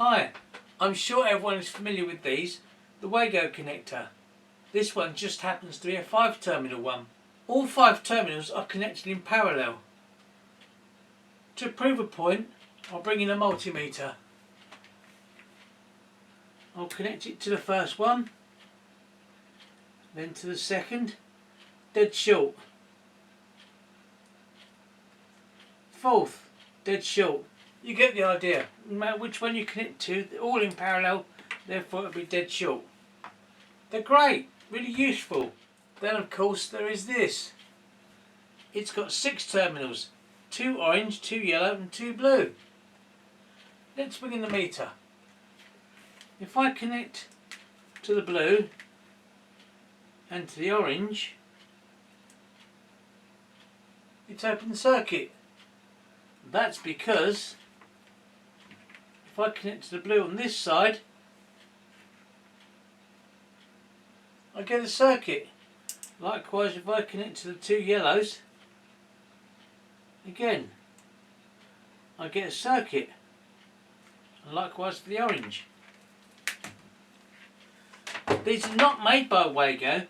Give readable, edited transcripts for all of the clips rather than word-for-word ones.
Hi, I'm sure everyone is familiar with these, the wago connector. This one just happens to be a 5-terminal one. All 5 terminals are connected in parallel. To prove a point, I'll bring in a multimeter. I'll connect it to the first one, then to the second, dead short. Fourth, dead short. You get the idea. No matter which one you connect to, they're all in parallel, therefore it'll be dead short. They're great, really useful. Then of course there is this. It's got 6 terminals, 2 orange, 2 yellow and 2 blue. Let's bring in the meter. If I connect to the blue and to the orange, it's open circuit. That's because if I connect to the blue on this side, I get a circuit. Likewise, if I connect to the 2 yellows, again, I get a circuit. And likewise for the orange. These are not made by Wago,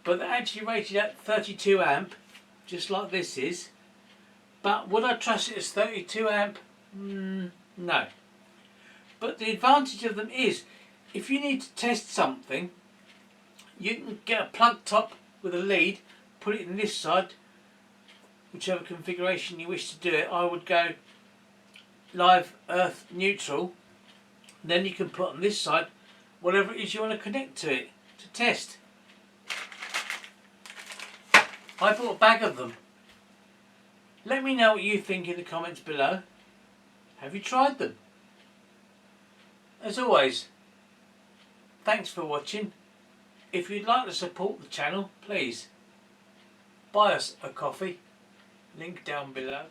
but they're actually rated at 32 amp, just like this is. But would I trust it as 32 amp? No. But the advantage of them is, if you need to test something, you can get a plug top with a lead, put it in this side, whichever configuration you wish to do it. I would go live, earth, neutral. Then you can put on this side whatever it is you want to connect to it to test. I bought a bag of them. Let me know what you think in the comments below. Have you tried them? As always, thanks for watching. If you'd like to support the channel, please buy us a coffee. Link down below.